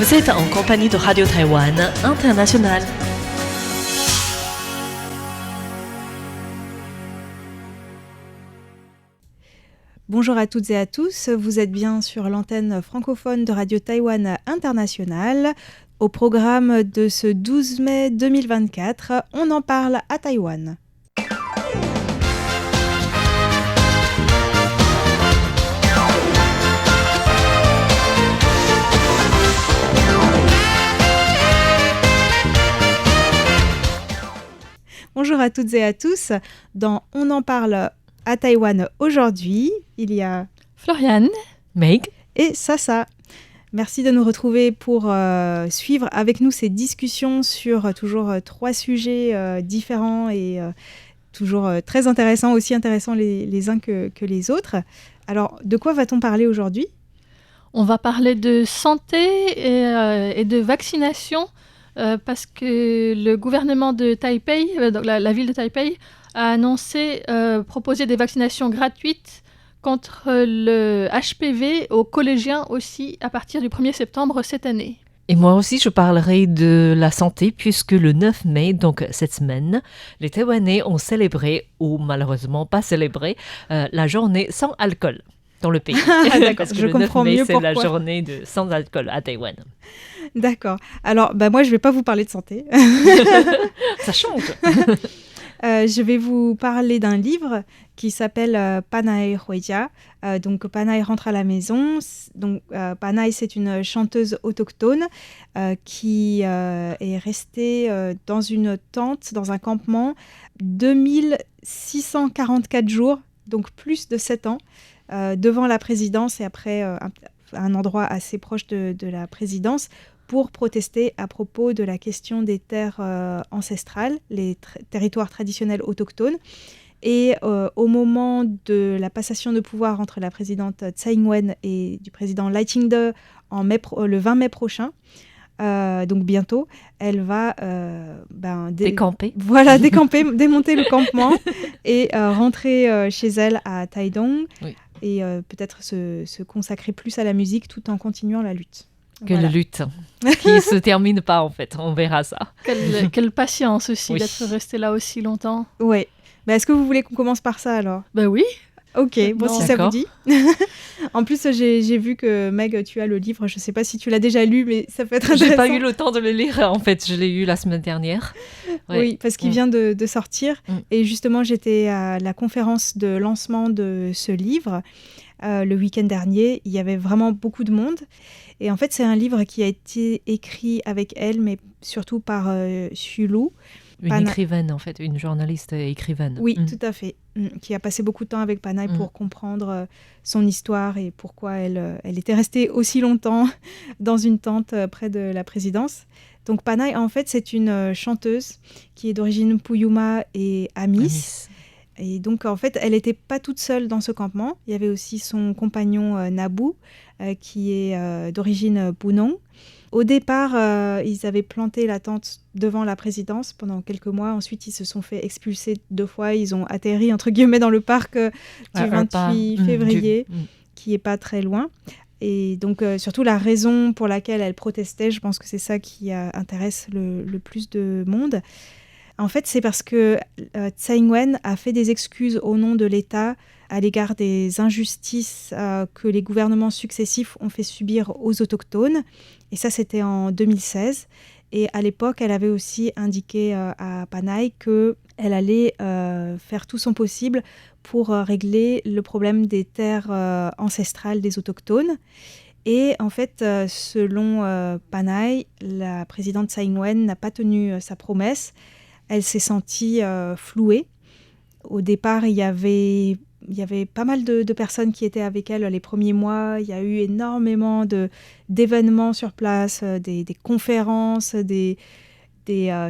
Vous êtes en compagnie de Radio Taïwan International. Bonjour à toutes et à tous, vous êtes bien sur l'antenne francophone de Radio Taïwan International. Au programme de ce 12 mai 2024, on en parle à Taïwan. Bonjour à toutes et à tous, dans On en parle à Taïwan aujourd'hui, il y a Floriane, Meg et Sasa. Merci de nous retrouver pour suivre avec nous ces discussions sur toujours 3 sujets différents et toujours très intéressants, aussi intéressants les uns que les autres. Alors, de quoi va-t-on parler aujourd'hui ? on va parler de santé et de vaccination parce que le gouvernement de Taipei, donc la ville de Taipei, a annoncé proposer des vaccinations gratuites contre le HPV aux collégiens aussi à partir du 1er septembre cette année. Et moi aussi, je parlerai de la santé puisque le 9 mai, donc cette semaine, les Taïwanais ont célébré, ou malheureusement pas célébré, la journée sans alcool dans le pays. Ah, d'accord, Parce que je le 9 comprends mai, mieux c'est pourquoi. la journée de sans alcool à Taïwan. D'accord. Alors, moi, je ne vais pas vous parler de santé. Ça change. Je vais vous parler d'un livre qui s'appelle Panay Huijia. Donc, Panay rentre à la maison. Donc, Panay, c'est une chanteuse autochtone qui est restée dans une tente, dans un campement, 2644 jours, donc plus de 7 ans, devant la présidence et après un endroit assez proche de la présidence, pour protester à propos de la question des terres ancestrales, les territoires traditionnels autochtones. Et au moment de la passation de pouvoir entre la présidente Tsai Ing-wen et du président Lai Ching-te le 20 mai prochain, donc bientôt, elle va Décamper. Voilà, démonter le campement et rentrer chez elle à Taidong, Oui. et peut-être se consacrer plus à la musique tout en continuant la lutte. Quelle Voilà. lutte qui ne se termine pas en fait, on verra ça. Quelle patience aussi Oui. d'être resté là aussi longtemps. Ouais. Est-ce que vous voulez qu'on commence par ça alors ? Ben oui. Ok, bon, Non. si ça vous D'accord. dit. En plus, j'ai vu que Meg, tu as le livre. Je ne sais pas si tu l'as déjà lu, mais ça peut être intéressant. J'ai pas eu le temps de le lire en fait, je l'ai eu la semaine dernière. Ouais. Oui, parce qu'il vient de sortir. Mm. Et justement, j'étais à la conférence de lancement de ce livre le week-end dernier. Il y avait vraiment beaucoup de monde. Et en fait, c'est un livre qui a été écrit avec elle, mais surtout par Xu Une Panay. écrivaine en fait, une journaliste écrivaine. Oui, tout à fait. Qui a passé beaucoup de temps avec Panay pour comprendre son histoire et pourquoi elle était restée aussi longtemps dans une tente près de la présidence. Donc Panay, en fait, c'est une chanteuse qui est d'origine Puyuma et Amis. Amis. Et donc, en fait, elle n'était pas toute seule dans ce campement. Il y avait aussi son compagnon Nabu, qui est d'origine Bunong. Au départ, ils avaient planté la tente devant la présidence pendant quelques mois. Ensuite, ils se sont fait expulser 2 fois. Ils ont atterri, entre guillemets, dans le parc du 28 février, qui n'est pas très loin. Et donc, surtout, la raison pour laquelle elle protestait, je pense que c'est ça qui intéresse le plus de monde. En fait, c'est parce que Tsai Ing-wen a fait des excuses au nom de l'État à l'égard des injustices que les gouvernements successifs ont fait subir aux autochtones. Et ça, c'était en 2016. Et à l'époque, elle avait aussi indiqué à Panay qu'elle allait faire tout son possible pour régler le problème des terres ancestrales des autochtones. Et en fait, selon Panay, la présidente Tsai Ing-wen n'a pas tenu sa promesse. Elle s'est sentie flouée. Au départ, il y avait pas mal de personnes qui étaient avec elle les premiers mois. Il y a eu énormément d'événements sur place, des conférences, des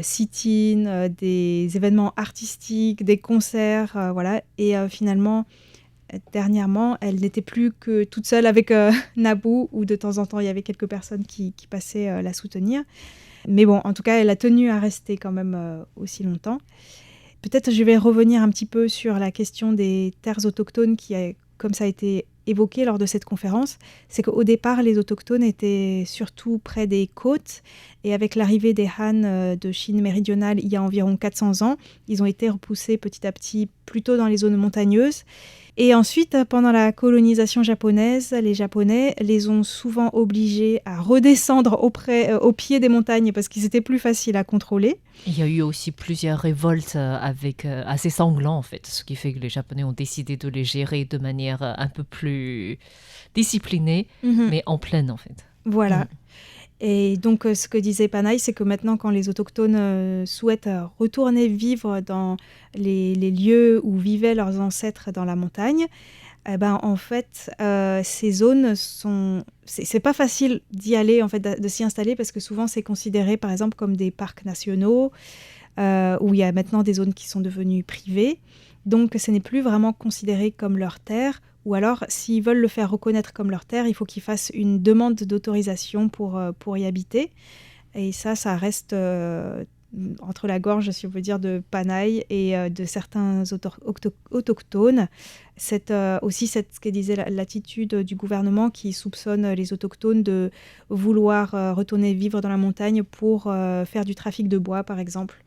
sit-ins, des événements artistiques, des concerts, voilà. Et finalement, dernièrement, elle n'était plus que toute seule avec Nabu, où de temps en temps, il y avait quelques personnes qui passaient la soutenir. Mais bon, en tout cas, elle a tenu à rester quand même aussi longtemps. Peut-être je vais revenir un petit peu sur la question des terres autochtones qui a comme ça a été évoqué lors de cette conférence, c'est qu'au départ, les autochtones étaient surtout près des côtes. Et avec l'arrivée des Han de Chine méridionale il y a environ 400 ans, ils ont été repoussés petit à petit plutôt dans les zones montagneuses. Et ensuite, pendant la colonisation japonaise, les Japonais les ont souvent obligés à redescendre au pied des montagnes parce qu'ils étaient plus faciles à contrôler. Il y a eu aussi plusieurs révoltes assez sanglantes en fait, ce qui fait que les Japonais ont décidé de les gérer de manière un peu plus disciplinée, mais en pleine en fait. Voilà. Et donc, ce que disait Panay, c'est que maintenant, quand les autochtones souhaitent retourner vivre dans les lieux où vivaient leurs ancêtres dans la montagne, en fait, ces zones sont... C'est pas facile d'y aller, en fait, de s'y installer, parce que souvent, c'est considéré, par exemple, comme des parcs nationaux, où il y a maintenant des zones qui sont devenues privées. Donc, ce n'est plus vraiment considéré comme leur terre. Ou alors, s'ils veulent le faire reconnaître comme leur terre, il faut qu'ils fassent une demande d'autorisation pour y habiter. Et ça reste entre la gorge, si on veut dire, de Panay et de certains autochtones. Aussi, ce que disait l'attitude du gouvernement qui soupçonne les autochtones de vouloir retourner vivre dans la montagne pour faire du trafic de bois, par exemple.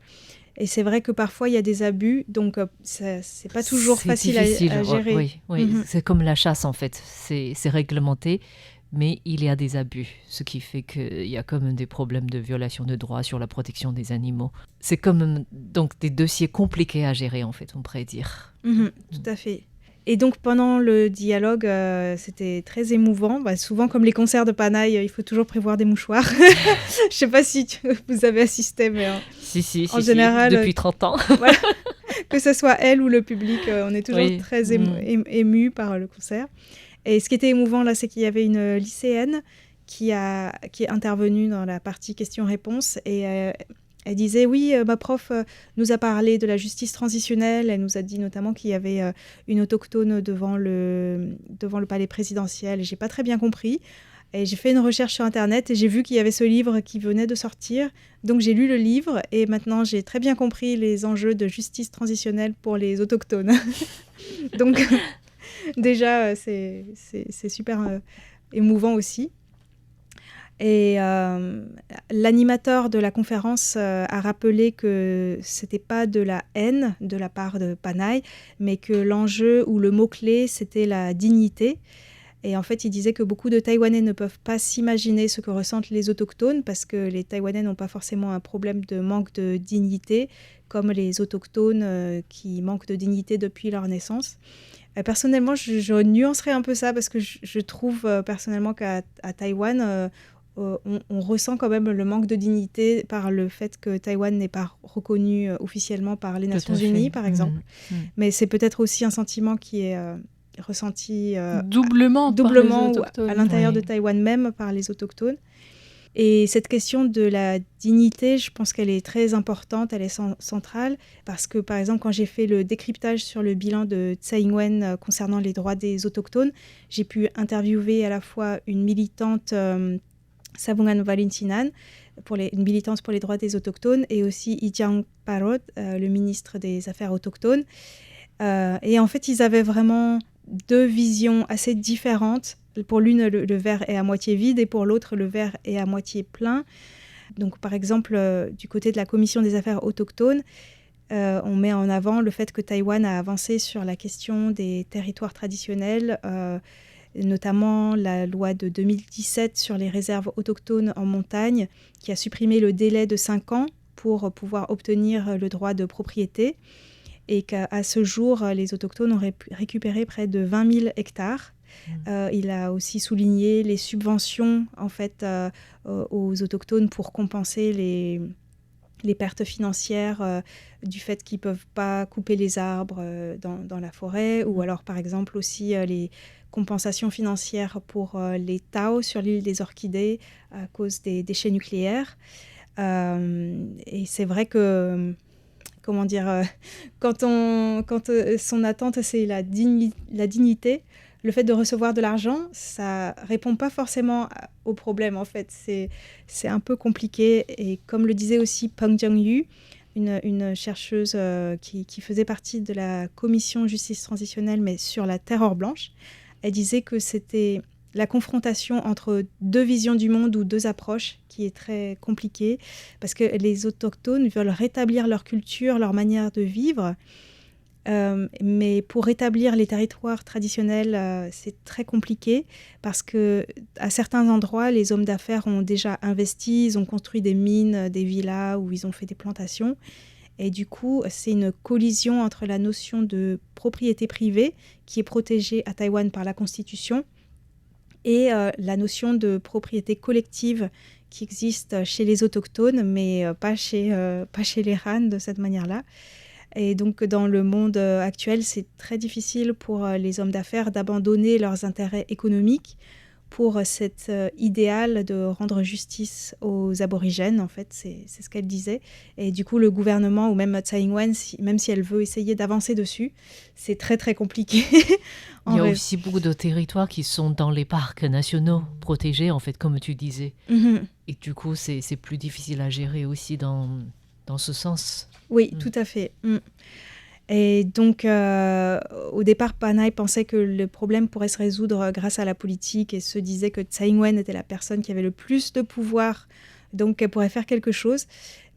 Et c'est vrai que parfois, il y a des abus, donc c'est pas toujours facile à gérer. Oui. C'est comme la chasse, en fait. C'est réglementé, mais il y a des abus, ce qui fait qu'il y a quand même des problèmes de violation de droits sur la protection des animaux. C'est comme donc des dossiers compliqués à gérer, en fait, on pourrait dire. Tout à fait. Et donc, pendant le dialogue, c'était très émouvant. Souvent, comme les concerts de Panay, il faut toujours prévoir des mouchoirs. Je ne sais pas si vous avez assisté, mais en général... depuis 30 ans. Voilà. Que ce soit elle ou le public, on est toujours très ému par le concert. Et ce qui était émouvant, là, c'est qu'il y avait une lycéenne qui est intervenue dans la partie questions-réponses et... Elle disait, oui, ma prof nous a parlé de la justice transitionnelle. Elle nous a dit notamment qu'il y avait une autochtone devant le palais présidentiel. Je n'ai pas très bien compris. Et j'ai fait une recherche sur Internet et j'ai vu qu'il y avait ce livre qui venait de sortir. Donc, j'ai lu le livre et maintenant, j'ai très bien compris les enjeux de justice transitionnelle pour les autochtones. Donc, déjà, c'est super émouvant aussi. Et l'animateur de la conférence a rappelé que ce n'était pas de la haine de la part de Panay, mais que l'enjeu ou le mot-clé, c'était la dignité. Et en fait, il disait que beaucoup de Taïwanais ne peuvent pas s'imaginer ce que ressentent les autochtones parce que les Taïwanais n'ont pas forcément un problème de manque de dignité comme les autochtones qui manquent de dignité depuis leur naissance. Personnellement, je nuancerais un peu ça parce que je trouve personnellement qu'à Taïwan... on ressent quand même le manque de dignité par le fait que Taïwan n'est pas reconnu officiellement par les Nations Unies, par exemple. Mais c'est peut-être aussi un sentiment qui est ressenti doublement par les autochtones, à l'intérieur de Taïwan même par les autochtones. Et cette question de la dignité, je pense qu'elle est très importante, elle est centrale, parce que par exemple, quand j'ai fait le décryptage sur le bilan de Tsai Ing-wen concernant les droits des autochtones, j'ai pu interviewer à la fois une militante Savungan Valintinan, une militante pour les droits des autochtones, et aussi Ijiang Parot, le ministre des Affaires autochtones. Et en fait, ils avaient vraiment deux visions assez différentes. Pour l'une, le verre est à moitié vide, et pour l'autre, le verre est à moitié plein. Donc, par exemple, du côté de la Commission des Affaires autochtones, on met en avant le fait que Taïwan a avancé sur la question des territoires traditionnels, notamment la loi de 2017 sur les réserves autochtones en montagne, qui a supprimé le délai de 5 ans pour pouvoir obtenir le droit de propriété, et qu'à ce jour, les autochtones ont récupéré près de 20 000 hectares. Il a aussi souligné les subventions en fait, aux autochtones pour compenser les pertes financières du fait qu'ils ne peuvent pas couper les arbres dans la forêt, ou alors par exemple aussi les compensations financières pour les Tao sur l'île des Orchidées à cause des déchets nucléaires. Et c'est vrai que, comment dire, quand son attente c'est la dignité, le fait de recevoir de l'argent, ça répond pas forcément au problème en fait. C'est un peu compliqué, et comme le disait aussi Peng Jiangyu, une chercheuse qui faisait partie de la commission justice transitionnelle, mais sur la terreur blanche. Elle disait que c'était la confrontation entre deux visions du monde ou deux approches qui est très compliquée, parce que les autochtones veulent rétablir leur culture, leur manière de vivre, mais pour rétablir les territoires traditionnels, c'est très compliqué, parce qu'à certains endroits, les hommes d'affaires ont déjà investi, ils ont construit des mines, des villas, où ils ont fait des plantations. Et du coup, c'est une collision entre la notion de propriété privée, qui est protégée à Taïwan par la Constitution, et la notion de propriété collective qui existe chez les autochtones, mais pas chez les Han de cette manière-là. Et donc, dans le monde actuel, c'est très difficile pour les hommes d'affaires d'abandonner leurs intérêts économiques pour cet idéal de rendre justice aux aborigènes, en fait, c'est ce qu'elle disait. Et du coup, le gouvernement, ou même Tsai Ing-wen, même si elle veut essayer d'avancer dessus, c'est très, très compliqué. Il y a aussi beaucoup de territoires qui sont dans les parcs nationaux protégés, en fait, comme tu disais. Mm-hmm. Et du coup, c'est plus difficile à gérer aussi dans ce sens. Oui, tout à fait. Et donc, au départ, Panay pensait que le problème pourrait se résoudre grâce à la politique et se disait que Tsai Ing-wen était la personne qui avait le plus de pouvoir, donc elle pourrait faire quelque chose.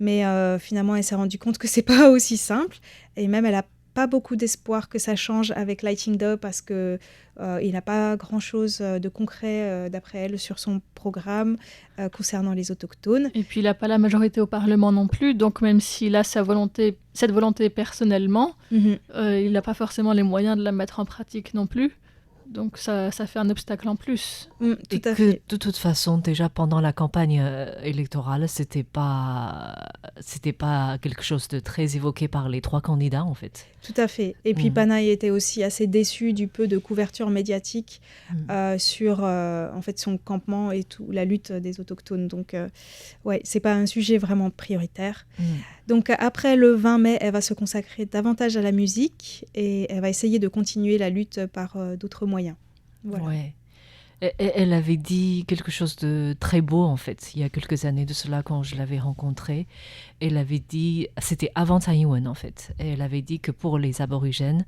Mais finalement, elle s'est rendue compte que c'est pas aussi simple. Et même, elle a pas beaucoup d'espoir que ça change avec Lai Ching-te, parce que il n'a pas grand-chose de concret, d'après elle, sur son programme concernant les autochtones. Et puis il n'a pas la majorité au Parlement non plus, donc même s'il a cette volonté personnellement, il n'a pas forcément les moyens de la mettre en pratique non plus. Donc ça fait un obstacle en plus. Et que de toute façon, déjà pendant la campagne électorale, c'était pas quelque chose de très évoqué par les trois candidats, en fait. Tout à fait. Et puis Panay était aussi assez déçu du peu de couverture médiatique sur en fait son campement et tout, la lutte des autochtones. Donc ouais, c'est pas un sujet vraiment prioritaire. Donc après le 20 mai, elle va se consacrer davantage à la musique et elle va essayer de continuer la lutte par d'autres moyens. Voilà. Ouais. Elle avait dit quelque chose de très beau, en fait, il y a quelques années de cela, quand je l'avais rencontrée. Elle avait dit, c'était avant Tsai Ing-wen, en fait. Et elle avait dit que pour les aborigènes,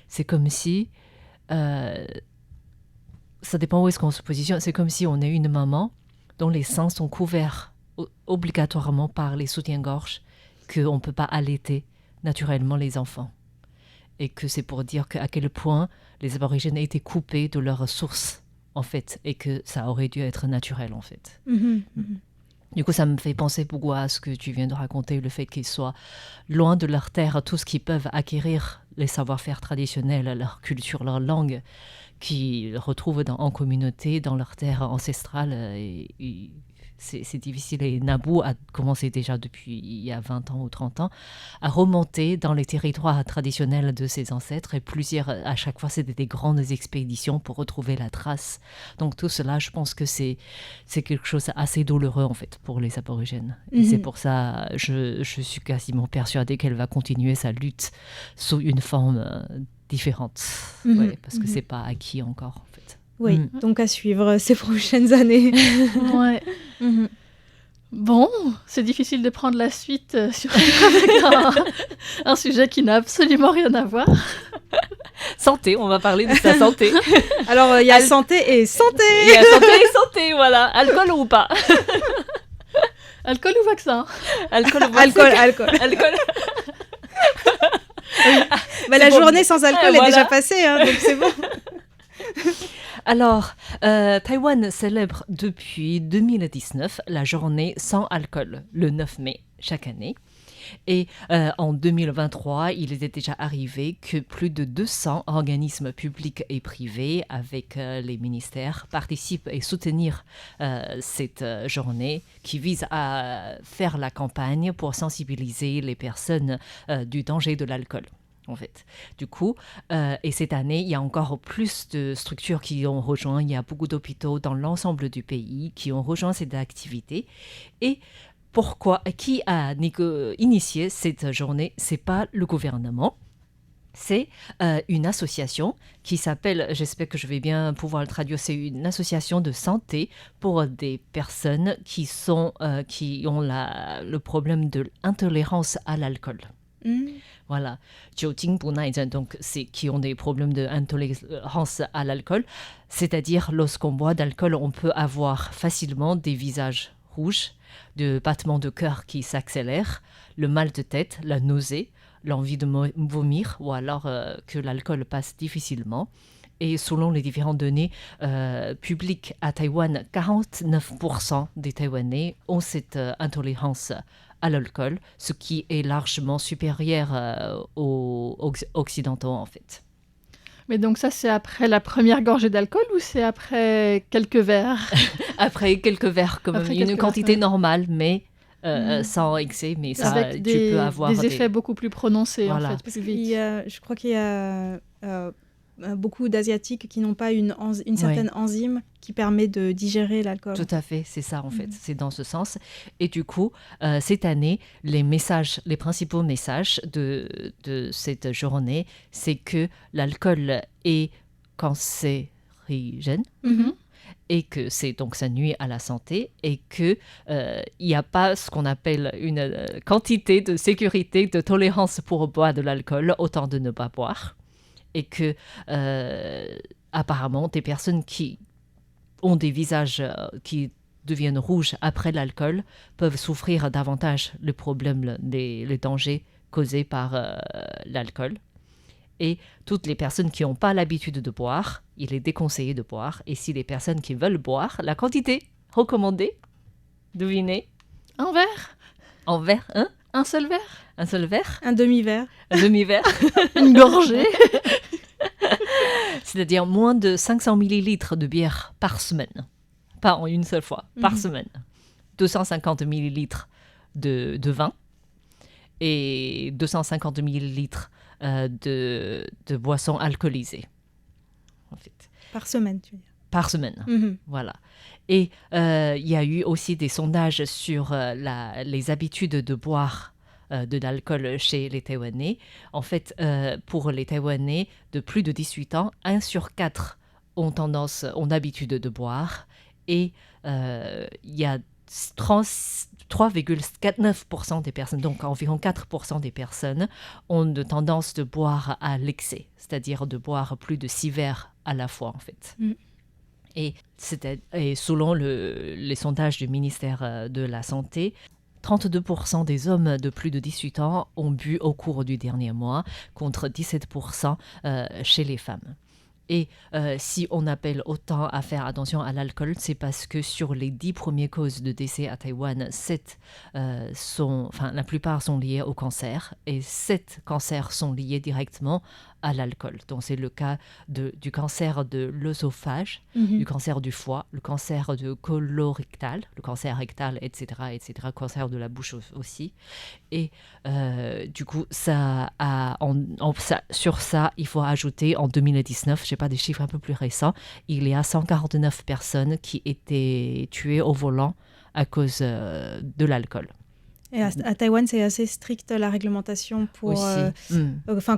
c'est comme si, ça dépend où est-ce qu'on se positionne, c'est comme si on est une maman dont les seins sont couverts obligatoirement par les soutiens-gorge, qu'on ne peut pas allaiter naturellement les enfants. Et que c'est pour dire à quel point les aborigènes étaient coupés de leurs sources, en fait, et que ça aurait dû être naturel, en fait. Du coup, ça me fait penser beaucoup à ce que tu viens de raconter, le fait qu'ils soient loin de leur terre, tout ce qu'ils peuvent acquérir, les savoir-faire traditionnels, leur culture, leur langue, qu'ils retrouvent en communauté, dans leur terre ancestrale. Et c'est difficile. Et Naboo a commencé déjà depuis il y a 20 ans ou 30 ans à remonter dans les territoires traditionnels de ses ancêtres. Et à chaque fois, c'était des grandes expéditions pour retrouver la trace. Donc tout cela, je pense que c'est quelque chose d'assez douloureux, en fait, pour les aborigènes. Et c'est pour ça, je suis quasiment persuadée qu'elle va continuer sa lutte sous une forme différente. Ouais, parce que c'est pas acquis encore, en fait. Oui, donc à suivre ces prochaines années. Ouais. Bon, c'est difficile de prendre la suite sur un sujet qui n'a absolument rien à voir. Santé, on va parler de sa santé. Alors, il y a santé et santé. Il y a santé et santé, voilà. Alcool ou pas? Alcool ou vaccin? Alcool. La journée sans alcool est déjà passée, hein, donc c'est bon. Alors, Taïwan célèbre depuis 2019 la journée sans alcool, le 9 mai chaque année. Et en 2023, il était déjà arrivé que plus de 200 organismes publics et privés avec les ministères participent et soutenir cette journée qui vise à faire la campagne pour sensibiliser les personnes du danger de l'alcool. En fait. Du coup, et cette année, il y a encore plus de structures qui ont rejoint. Il y a beaucoup d'hôpitaux dans l'ensemble du pays qui ont rejoint cette activité. Et qui a initié cette journée? C'est pas le gouvernement. C'est une association qui s'appelle, j'espère que je vais bien pouvoir le traduire, c'est une association de santé pour des personnes qui ont le problème de l'intolérance à l'alcool. Voilà, 酒精不耐症, donc c'est qui ont des problèmes d'intolérance à l'alcool, c'est-à-dire lorsqu'on boit d'alcool, on peut avoir facilement des visages rouges, des battements de cœur qui s'accélèrent, le mal de tête, la nausée, l'envie de vomir ou alors que l'alcool passe difficilement. Et selon les différentes données publiques à Taïwan, 49% des Taïwanais ont cette intolérance à l'alcool, ce qui est largement supérieur aux Occidentaux en fait. Mais donc ça, c'est après la première gorgée d'alcool ou c'est après quelques verres? Après quelques verres, comme une quantité normale, mais sans excès, mais ça, avec tu peux avoir des effets beaucoup plus prononcés, voilà. en fait, plus vite. Je crois qu'il y a beaucoup d'Asiatiques qui n'ont pas une certaine enzyme qui permet de digérer l'alcool. Tout à fait, c'est ça en fait, c'est dans ce sens. Et du coup, cette année, les principaux messages de cette journée, c'est que l'alcool est cancérigène. Et que ça nuit à la santé et qu'il n'y a pas ce qu'on appelle une quantité de sécurité, de tolérance pour boire de l'alcool, autant de ne pas boire. Et que apparemment, des personnes qui ont des visages qui deviennent rouges après l'alcool peuvent souffrir davantage le problème, les dangers causés par l'alcool. Et toutes les personnes qui n'ont pas l'habitude de boire, il est déconseillé de boire. Et si les personnes qui veulent boire, la quantité recommandée, devinez? Un verre? En verre, hein? Un seul verre? Un seul verre? Un demi-verre? Un demi-verre? Une gorgée? C'est-à-dire moins de 500 millilitres de bière par semaine. Pas en une seule fois, par semaine. 250 millilitres de vin et 250 millilitres de boissons alcoolisées, en fait. Par semaine, tu veux dire? Par semaine, voilà. Et il y a eu aussi des sondages sur les habitudes de boire de l'alcool chez les Taïwanais. En fait, pour les Taïwanais de plus de 18 ans, 1 sur 4 ont l'habitude de boire. Et il y a 3,49% des personnes, donc environ 4% des personnes, ont de tendance de boire à l'excès, c'est-à-dire de boire plus de 6 verres à la fois, en fait. Et selon les sondages du ministère de la Santé, 32% des hommes de plus de 18 ans ont bu au cours du dernier mois, contre 17% chez les femmes. Et si on appelle autant à faire attention à l'alcool, c'est parce que sur les 10 premières causes de décès à Taïwan, la plupart sont liées au cancer et 7 cancers sont liés directement à l'alcool. Donc c'est le cas du cancer de l'œsophage, du cancer du foie, le cancer de colorectal, le cancer rectal, etc., cancer de la bouche aussi. Et du coup, sur ça, il faut ajouter en 2019, je ne sais pas, des chiffres un peu plus récents, il y a 149 personnes qui étaient tuées au volant à cause de l'alcool. Et à Taïwan, c'est assez strict la réglementation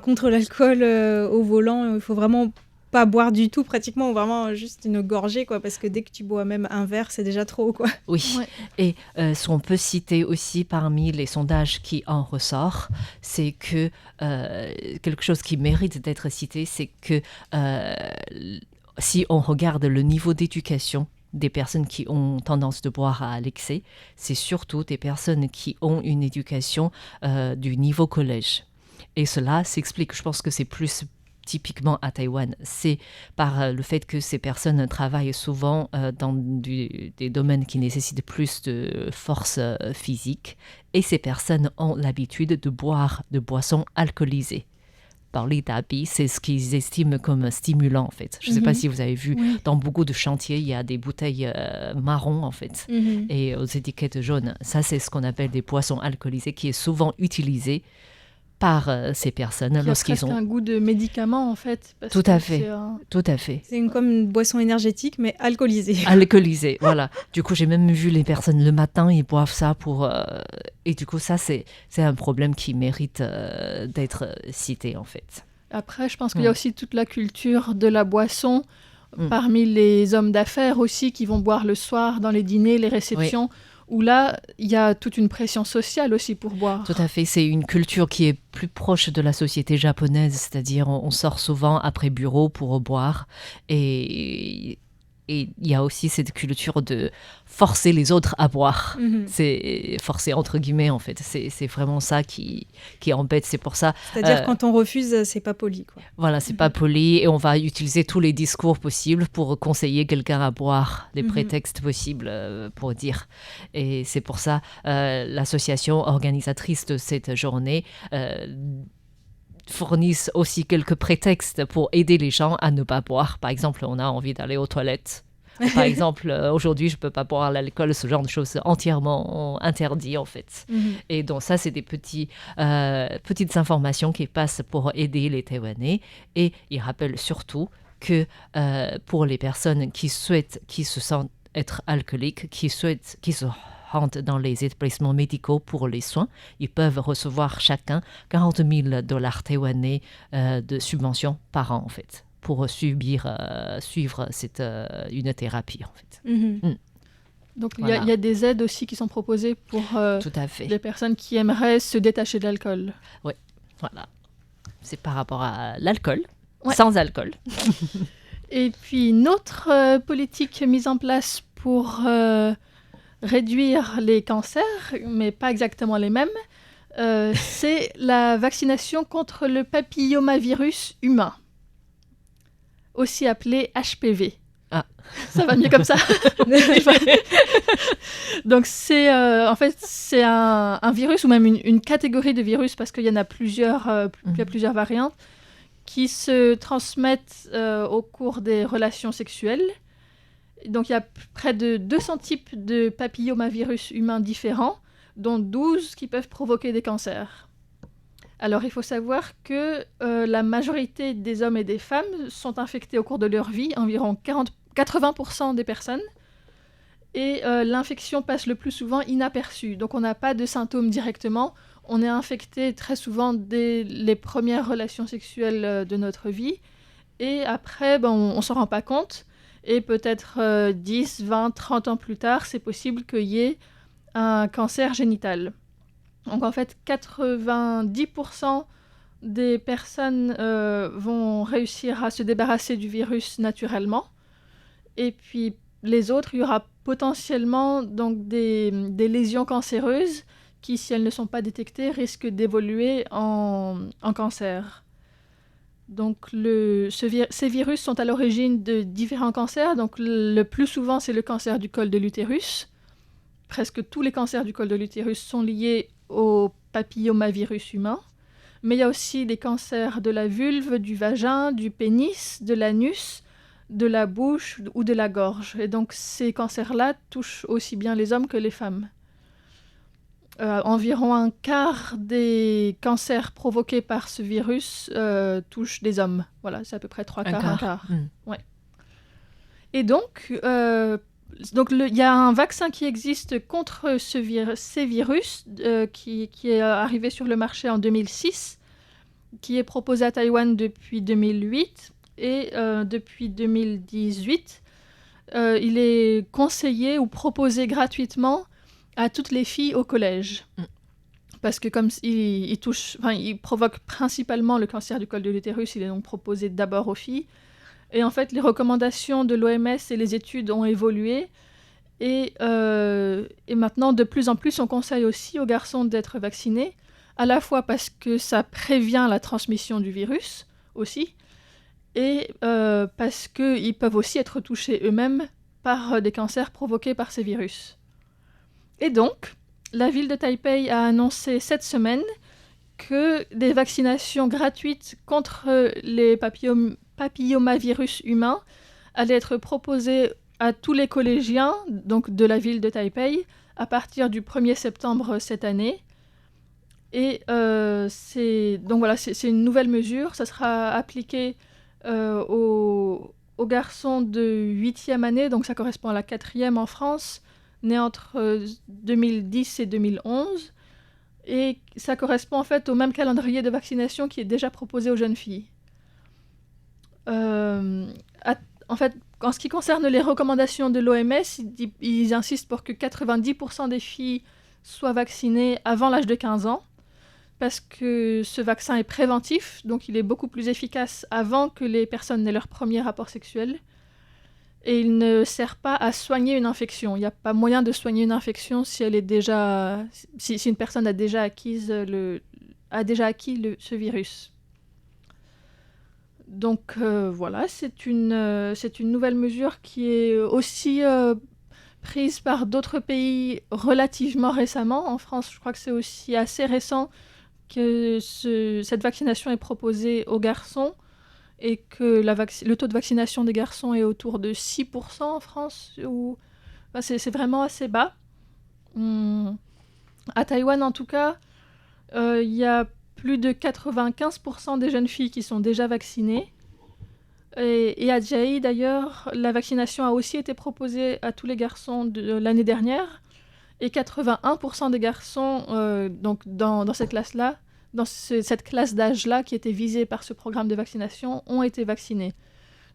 contre l'alcool au volant. Il faut vraiment pas boire du tout, pratiquement, ou vraiment juste une gorgée, quoi, parce que dès que tu bois même un verre, c'est déjà trop, quoi. Oui, ouais. Et ce qu'on peut citer aussi parmi les sondages qui en ressort, c'est que quelque chose qui mérite d'être cité, c'est que si on regarde le niveau d'éducation des personnes qui ont tendance de boire à l'excès, c'est surtout des personnes qui ont une éducation du niveau collège. Et cela s'explique, je pense que c'est plus typiquement à Taïwan, c'est par le fait que ces personnes travaillent souvent dans des domaines qui nécessitent plus de force physique, et ces personnes ont l'habitude de boire de boissons alcoolisées. Par l'Itabi, c'est ce qu'ils estiment comme stimulant en fait. Je ne sais pas si vous avez vu, dans beaucoup de chantiers, il y a des bouteilles marron en fait, et aux étiquettes jaunes. Ça, c'est ce qu'on appelle des boissons alcoolisées, qui est souvent utilisé par ces personnes lorsqu'ils ont un goût de médicament en fait. Tout à fait. C'est comme une boisson énergétique mais alcoolisée. Alcoolisée, voilà. Du coup, j'ai même vu les personnes le matin, ils boivent ça et du coup, ça c'est un problème qui mérite d'être cité en fait. Après, je pense qu'il y a aussi toute la culture de la boisson Mm. parmi les hommes d'affaires aussi qui vont boire le soir dans les dîners, les réceptions, où là, il y a toute une pression sociale aussi pour boire. Tout à fait, c'est une culture qui est plus proche de la société japonaise, c'est-à-dire on sort souvent après bureau pour boire et il y a aussi cette culture de forcer les autres à boire. Mhm. C'est forcer entre guillemets en fait, c'est vraiment ça qui embête, c'est pour ça. C'est-à-dire quand on refuse, c'est pas poli, quoi. Voilà, c'est pas poli et on va utiliser tous les discours possibles pour conseiller quelqu'un à boire, des prétextes possibles pour dire. Et c'est pour ça l'association organisatrice de cette journée fournissent aussi quelques prétextes pour aider les gens à ne pas boire. Par exemple, on a envie d'aller aux toilettes. Par exemple, aujourd'hui, je ne peux pas boire l'alcool, ce genre de choses, c'est entièrement interdit en fait. Et donc ça, c'est des petites informations qui passent pour aider les Taïwanais. Et ils rappellent surtout que pour les personnes qui se sentent être alcooliques, qui se rendent dans les établissements médicaux pour les soins, ils peuvent recevoir chacun 40 000 $ taïwanais de subventions par an en fait, pour suivre une thérapie en fait. Donc Voilà. il y a des aides aussi qui sont proposées pour Tout à fait. les personnes qui aimeraient se détacher de l'alcool. Voilà. C'est par rapport à l'alcool, Ouais. sans alcool. Et puis une autre politique mise en place pour réduire les cancers, mais pas exactement les mêmes, c'est la vaccination contre le papillomavirus humain, aussi appelé HPV. Ah. Ça va mieux comme ça. Donc c'est en fait c'est un virus ou même une catégorie de virus parce qu'il y en a plusieurs, il y a plusieurs variantes qui se transmettent au cours des relations sexuelles. Donc il y a près de 200 types de papillomavirus humains différents, dont 12 qui peuvent provoquer des cancers. Alors il faut savoir que la majorité des hommes et des femmes sont infectés au cours de leur vie, environ 80% des personnes, et l'infection passe le plus souvent inaperçue. Donc on n'a pas de symptômes directement, on est infecté très souvent dès les premières relations sexuelles de notre vie, et après on ne s'en rend pas compte. Et peut-être 10, 20, 30 ans plus tard, c'est possible qu'il y ait un cancer génital. Donc en fait, 90% des personnes vont réussir à se débarrasser du virus naturellement. Et puis les autres, il y aura potentiellement donc, des lésions cancéreuses qui, si elles ne sont pas détectées, risquent d'évoluer en cancer. Donc, ces virus sont à l'origine de différents cancers. Donc, le plus souvent, c'est le cancer du col de l'utérus. Presque tous les cancers du col de l'utérus sont liés au papillomavirus humain. Mais il y a aussi des cancers de la vulve, du vagin, du pénis, de l'anus, de la bouche ou de la gorge. Et donc, ces cancers-là touchent aussi bien les hommes que les femmes. Environ un quart des cancers provoqués par ce virus touchent des hommes. Voilà, c'est à peu près un quart. Ouais. Et donc, il y a un vaccin qui existe contre ces virus qui est arrivé sur le marché en 2006, qui est proposé à Taïwan depuis 2008 et depuis 2018. Il est conseillé ou proposé gratuitement à toutes les filles au collège. Parce que comme il provoque principalement le cancer du col de l'utérus, il est donc proposé d'abord aux filles. Et en fait, les recommandations de l'OMS et les études ont évolué. Et maintenant, de plus en plus, on conseille aussi aux garçons d'être vaccinés, à la fois parce que ça prévient la transmission du virus aussi, et parce qu'ils peuvent aussi être touchés eux-mêmes par des cancers provoqués par ces virus. Et donc, la ville de Taipei a annoncé cette semaine que des vaccinations gratuites contre les papillomavirus humains allaient être proposées à tous les collégiens donc de la ville de Taipei à partir du 1er septembre cette année. Et c'est une nouvelle mesure. Ça sera appliqué aux garçons de 8e année, donc ça correspond à la 4e en France, nés entre 2010 et 2011. Et ça correspond en fait au même calendrier de vaccination qui est déjà proposé aux jeunes filles. En fait, en ce qui concerne les recommandations de l'OMS, ils insistent pour que 90% des filles soient vaccinées avant l'âge de 15 ans, parce que ce vaccin est préventif, donc il est beaucoup plus efficace avant que les personnes n'aient leur premier rapport sexuel. Et il ne sert pas à soigner une infection. Il n'y a pas moyen de soigner une infection si une personne a déjà acquis ce virus. Donc voilà, c'est une nouvelle mesure qui est aussi prise par d'autres pays relativement récemment. En France, je crois que c'est aussi assez récent que cette vaccination est proposée aux garçons et que le taux de vaccination des garçons est autour de 6% en France. C'est vraiment assez bas. À Taïwan, en tout cas, il y a plus de 95% des jeunes filles qui sont déjà vaccinées. Et à Jiayi, d'ailleurs, la vaccination a aussi été proposée à tous les garçons l'année dernière. Et 81% des garçons donc dans cette classe-là, dans cette classe d'âge-là qui était visée par ce programme de vaccination, ont été vaccinés.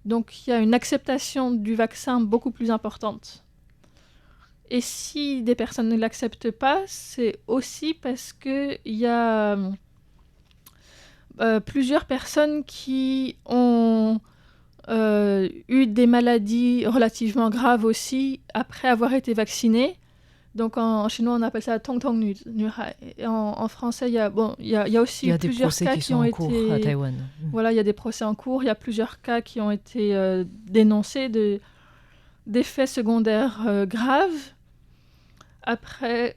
Donc il y a une acceptation du vaccin beaucoup plus importante. Et si des personnes ne l'acceptent pas, c'est aussi parce qu'il y a plusieurs personnes qui ont eu des maladies relativement graves aussi après avoir été vaccinées. Donc en chinois, on appelle ça tong tong nuhai. En français, il y a aussi plusieurs cas qui ont été... Il y a des procès qui sont en cours à Taïwan. Voilà, il y a des procès en cours. Il y a plusieurs cas qui ont été dénoncés d'effets secondaires graves. Après,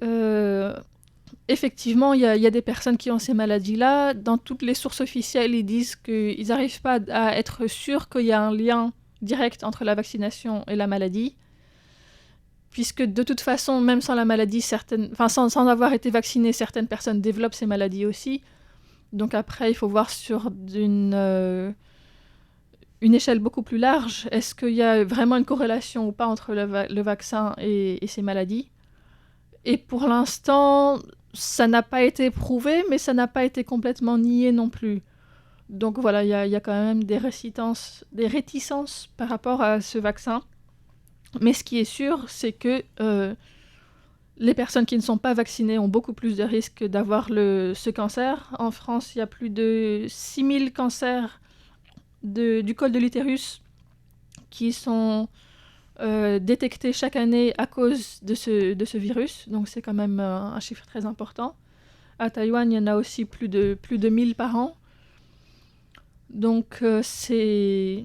effectivement, il y a des personnes qui ont ces maladies-là. Dans toutes les sources officielles, ils disent qu'ils n'arrivent pas à être sûrs qu'il y a un lien direct entre la vaccination et la maladie. Puisque de toute façon, même sans la maladie, sans avoir été vaccinées, certaines personnes développent ces maladies aussi. Donc après, il faut voir sur une échelle beaucoup plus large, est-ce qu'il y a vraiment une corrélation ou pas entre le vaccin et ces maladies. Et pour l'instant, ça n'a pas été prouvé, mais ça n'a pas été complètement nié non plus. Donc voilà, il y a quand même des réticences par rapport à ce vaccin. Mais ce qui est sûr, c'est que les personnes qui ne sont pas vaccinées ont beaucoup plus de risques d'avoir ce cancer. En France, il y a plus de 6000 cancers du col de l'utérus qui sont détectés chaque année à cause de ce virus. Donc c'est quand même un chiffre très important. À Taïwan, il y en a aussi plus de 1000 par an. Donc c'est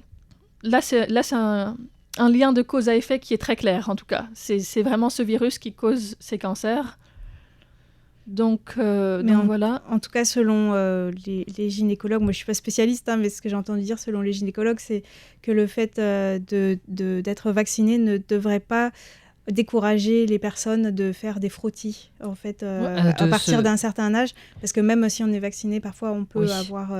un lien de cause à effet qui est très clair, en tout cas. C'est vraiment ce virus qui cause ces cancers. Donc voilà. En tout cas, selon les gynécologues, moi je ne suis pas spécialiste, mais ce que j'ai entendu dire selon les gynécologues, c'est que le fait d'être vacciné ne devrait pas décourager les personnes de faire des frottis, en fait, à partir d'un certain âge. Parce que même si on est vacciné, parfois on peut avoir...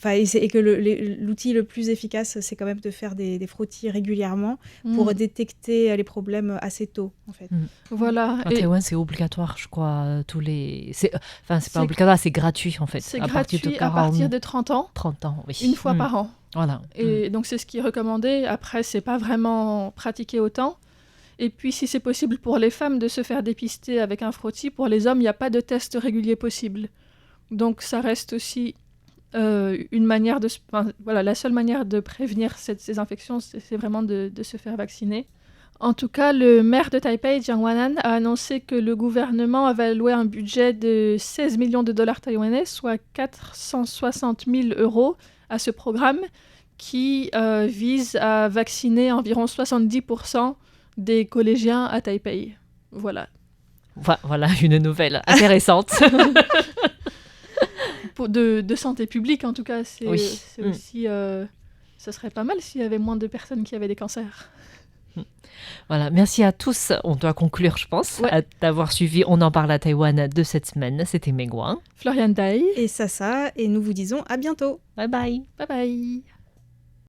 et que l'outil le plus efficace, c'est quand même de faire des frottis régulièrement pour détecter les problèmes assez tôt, en fait. Voilà. À Taïwan, c'est obligatoire, je crois. C'est pas obligatoire, c'est gratuit, en fait. C'est gratuit à partir de 30 ans. 30 ans, oui. Une fois par an. Voilà. Et donc, c'est ce qui est recommandé. Après, c'est pas vraiment pratiqué autant. Et puis, si c'est possible pour les femmes de se faire dépister avec un frottis, pour les hommes, il n'y a pas de test régulier possible. Donc, ça reste aussi... une manière la seule manière de prévenir ces infections, c'est vraiment de se faire vacciner. En tout cas, le maire de Taipei, Jiang Wan'an, a annoncé que le gouvernement avait alloué un budget de 16 millions de dollars taïwanais, soit 460 000 € à ce programme qui vise à vacciner environ 70% des collégiens à Taipei. Voilà. Voilà une nouvelle intéressante. De santé publique, en tout cas, c'est aussi... ça serait pas mal s'il y avait moins de personnes qui avaient des cancers. Voilà, merci à tous. On doit conclure, je pense, d'avoir suivi On en parle à Taïwan de cette semaine. C'était Mengwan, Florian Tai et Sasa, et nous vous disons à bientôt. Bye bye. Bye bye.